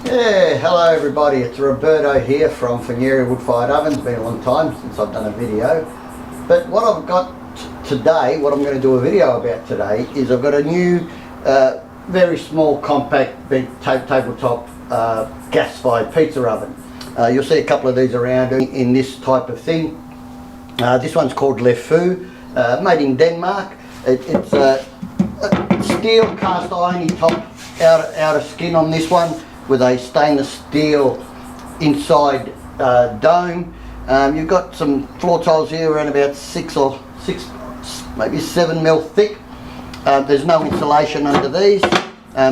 Yeah, hello everybody, it's Roberto here from Finieri Wood Fired Ovens. It's been a long time since I've done a video, but what I've got today, what I'm going to do a video about today, is I've got a new very small compact big tabletop gas-fired pizza oven. You'll see a couple of these around in this type of thing. This one's called Le Fou, made in Denmark. It's a steel cast irony top, outer skin on this one, with a stainless steel inside dome. You've got some floor tiles here around about 6 maybe 7 mil thick. There's no insulation under these,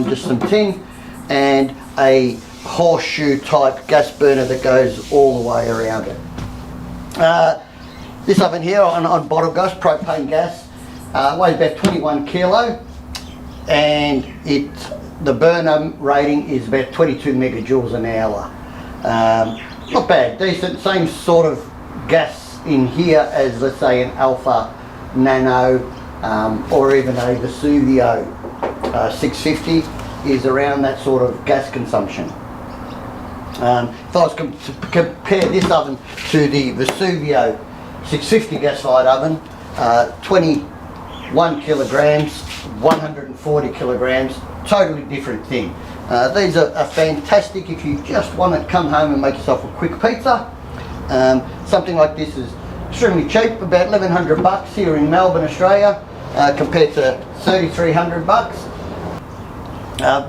just some tin and a horseshoe type gas burner that goes all the way around it. This oven here on bottle gas, propane gas, weighs about 21 kilo, and the burner rating is about 22 megajoules an hour. Not bad, decent, same sort of gas in here as, let's say, an Alpha Nano or even a Vesuvio 650 is around that sort of gas consumption. If I was to compare this oven to the Vesuvio 650 gas-fired oven, 21 kilograms, 140 kilograms, totally different thing. These are fantastic if you just want to come home and make yourself a quick pizza. Something like this is extremely cheap, about 1,100 bucks here in Melbourne, Australia, compared to 3,300 bucks.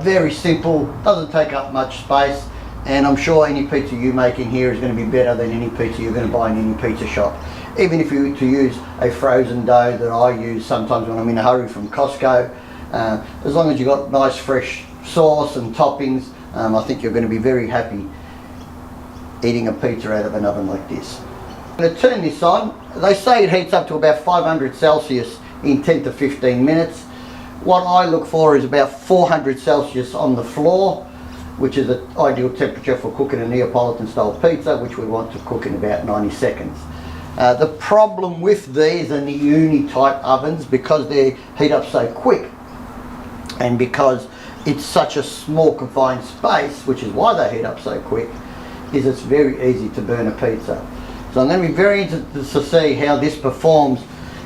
Very simple, doesn't take up much space, and I'm sure any pizza you make in here is going to be better than any pizza you're going to buy in any pizza shop. Even if you were to use a frozen dough that I use sometimes when I'm in a hurry from Costco, as long as you've got nice fresh sauce and toppings, I think you're going to be very happy eating a pizza out of an oven like this. I'm going to turn this on. They say it heats up to about 500 Celsius in 10 to 15 minutes. What I look for is about 400 Celsius on the floor, which is the ideal temperature for cooking a Neapolitan style pizza, which we want to cook in about 90 seconds. The problem with these and the uni type ovens, because they heat up so quick and because it's such a small confined space, which is why they heat up so quick, is it's very easy to burn a pizza. So I'm going to be very interested to see how this performs,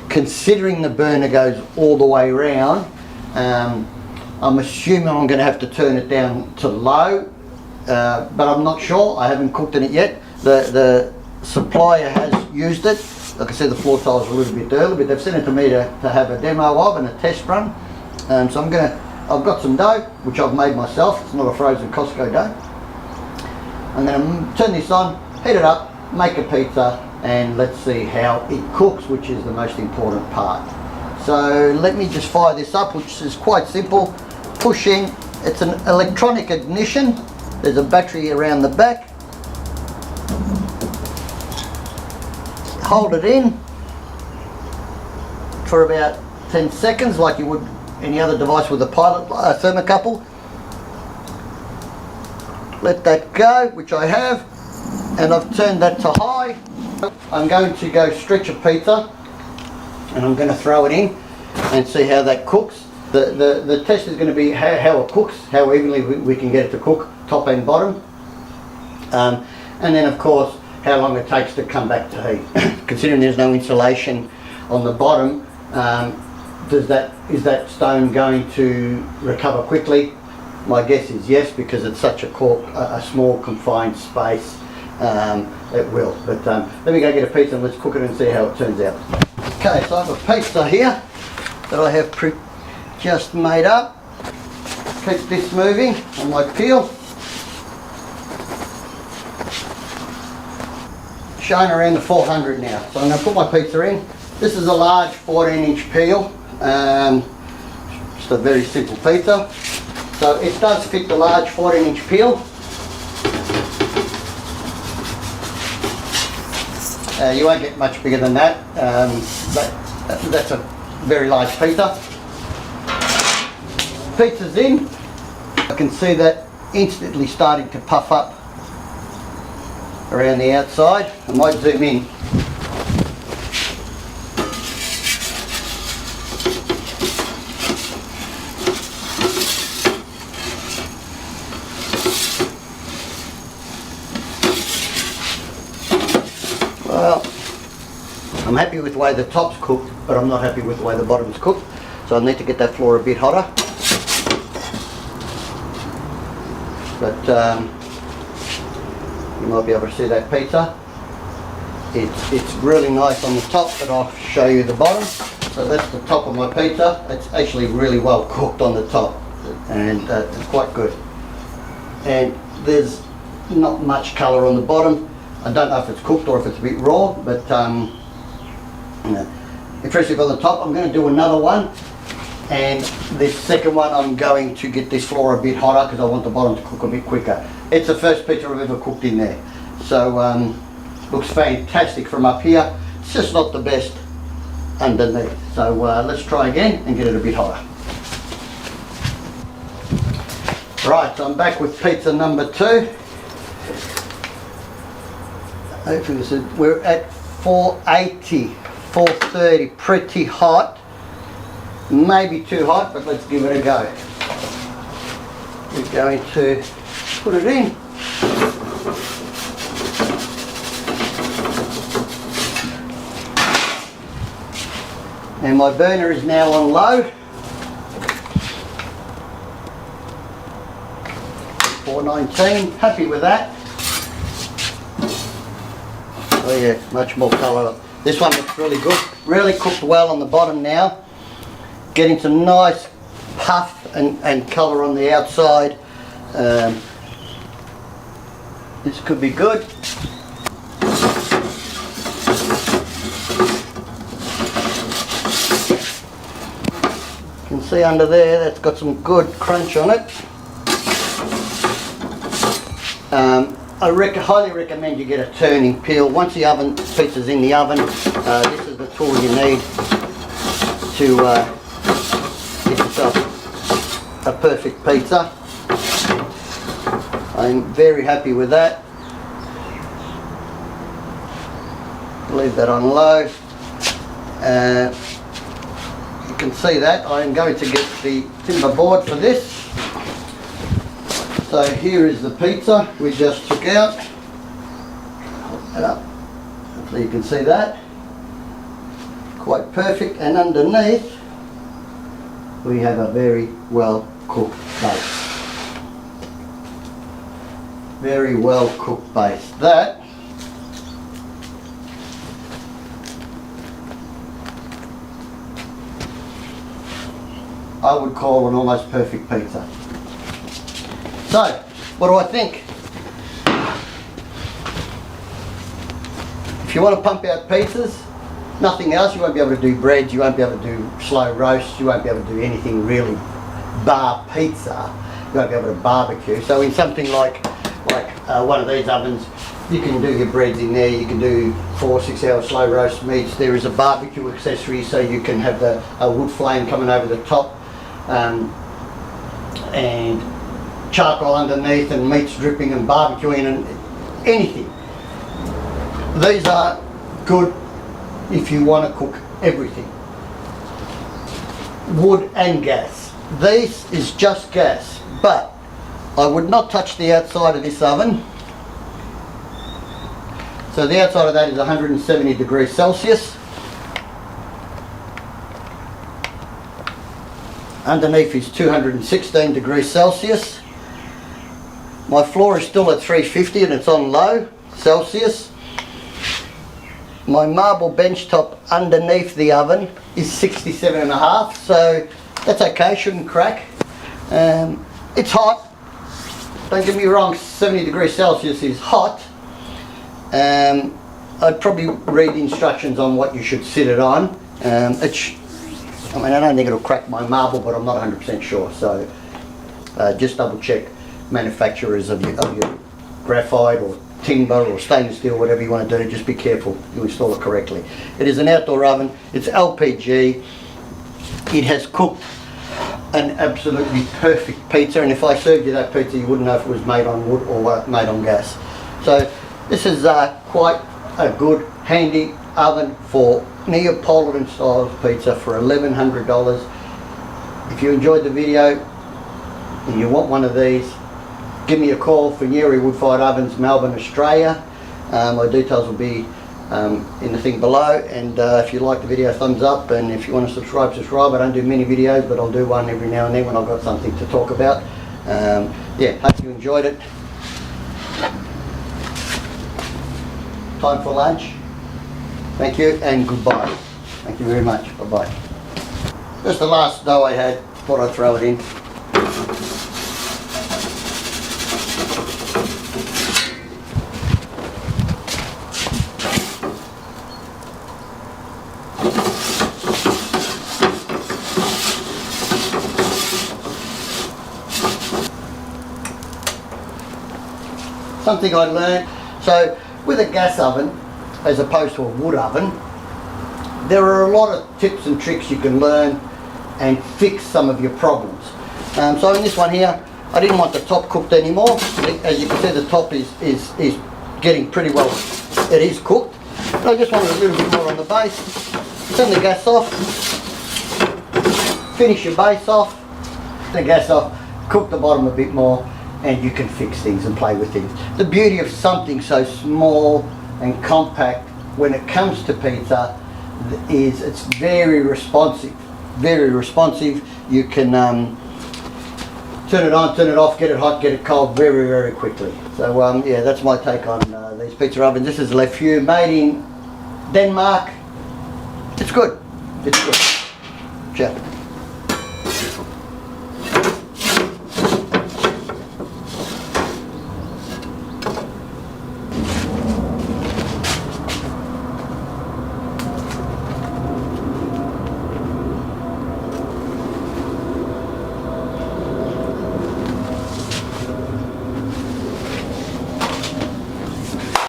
considering the burner goes all the way around. I'm assuming I'm going to have to turn it down to low, but I'm not sure. I haven't cooked in it yet. The supplier has used it. Like I said, the floor tiles are a little bit early, but they've sent it to me to have a demo of and a test run. So I've got some dough, which I've made myself. It's not a frozen Costco dough. I'm going to turn this on, heat it up, make a pizza, and let's see how it cooks, which is the most important part. So let me just fire this up, which is quite simple. Push in, it's an electronic ignition. There's a battery around the back. Hold it in for about 10 seconds like you would any other device with a pilot thermocouple. Let that go, which I have, and I've turned that to high. I'm going to go stretch a pizza and I'm going to throw it in and see how that cooks. The test is going to be how it cooks, how evenly we can get it to cook, top and bottom, and then of course how long it takes to come back to heat. Considering there's no insulation on the bottom, is that stone going to recover quickly? My guess is yes, because it's such a small confined space. It will. But let me go get a pizza and let's cook it and see how it turns out. Okay, so I have a pizza here that I have just made up. Keep this moving on my peel. Showing around the 400 now. So I'm going to put my pizza in. This is a large 14-inch peel. Just a very simple pizza. So it does fit the large 14-inch peel. You won't get much bigger than that. That's a very large pizza. Pizza's in. I can see that instantly starting to puff up around the outside. I might zoom in. Well, I'm happy with the way the top's cooked, but I'm not happy with the way the bottom's cooked. So I need to get that floor a bit hotter. But you might be able to see that pizza. It's really nice on the top, but I'll show you the bottom. So that's the top of my pizza. It's actually really well cooked on the top, and it's quite good. And there's not much colour on the bottom. I don't know if it's cooked or if it's a bit raw, but you know, impressive on the top. I'm going to do another one, and this second one I'm going to get this floor a bit hotter because I want the bottom to cook a bit quicker. It's the first pizza I've ever cooked in there, so looks fantastic from up here. It's just not the best underneath. So let's try again and get it a bit hotter. Right, so I'm back with pizza number 2. Hopefully this is, we're at 480, 430, pretty hot. Maybe too hot, but let's give it a go. We're going to put it in. And my burner is now on low. 419, happy with that. Oh yeah, much more colour. This one looks really good. Really cooked well on the bottom now. Getting some nice puff and colour on the outside. This could be good. You can see under there that's got some good crunch on it. I highly recommend you get a turning peel. Once the pizza's in the oven, this is the tool you need to get yourself a perfect pizza. I'm very happy with that. Leave that on low. You can see that. I'm going to get the timber board for this. So here is the pizza we just took out. Hold that up. Hopefully you can see that. Quite perfect. And underneath we have a very well cooked base. Very well cooked base. That I would call an almost perfect pizza. So, what do I think? If you want to pump out pizzas, nothing else, you won't be able to do breads, you won't be able to do slow roasts, you won't be able to do anything really bar pizza, you won't be able to barbecue. So in something like one of these ovens, you can do your breads in there, you can do 4 or 6 hour slow roast meats. There is a barbecue accessory so you can have a wood flame coming over the top, and charcoal underneath and meats dripping and barbecuing and anything. These are good if you want to cook everything. Wood and gas. This is just gas, but I would not touch the outside of this oven. So the outside of that is 170 degrees Celsius. Underneath is 216 degrees Celsius. My floor is still at 350 and it's on low Celsius. My marble bench top underneath the oven is 67.5, so that's okay, shouldn't crack. It's hot, don't get me wrong, 70 degrees Celsius is hot. I'd probably read the instructions on what you should sit it on. I don't think it'll crack my marble, but I'm not 100% sure, so just double check manufacturers of your graphite or timber or stainless steel, whatever you want to do. Just be careful you install it correctly. It is an outdoor oven, it's LPG, it has cooked an absolutely perfect pizza, and if I served you that pizza you wouldn't know if it was made on wood or made on gas. So this is quite a good handy oven for Neapolitan style pizza for $1,100. If you enjoyed the video and you want one of these, give me a call for Nyeri Wood Fired Ovens, Melbourne, Australia. My details will be in the thing below, and if you like the video, thumbs up, and if you want to subscribe. I don't do many videos, but I'll do one every now and then when I've got something to talk about. Yeah, hope you enjoyed it. Time for lunch. Thank you and goodbye. Thank you very much. Bye bye. Just the last dough I had, thought I'd throw it in. Something I learned, so with a gas oven as opposed to a wood oven, there are a lot of tips and tricks you can learn and fix some of your problems. So in this one here, I didn't want the top cooked anymore. As you can see, the top is getting pretty well, it is cooked. But I just wanted a little bit more on the base. Turn the gas off, finish your base off, turn the gas off, cook the bottom a bit more, and you can fix things and play with things. The beauty of something so small and compact when it comes to pizza is it's very responsive. Very responsive. You can turn it on, turn it off, get it hot, get it cold very, very quickly. So yeah, that's my take on these pizza ovens. This is Le Feu, made in Denmark. It's good. It's good. Ciao.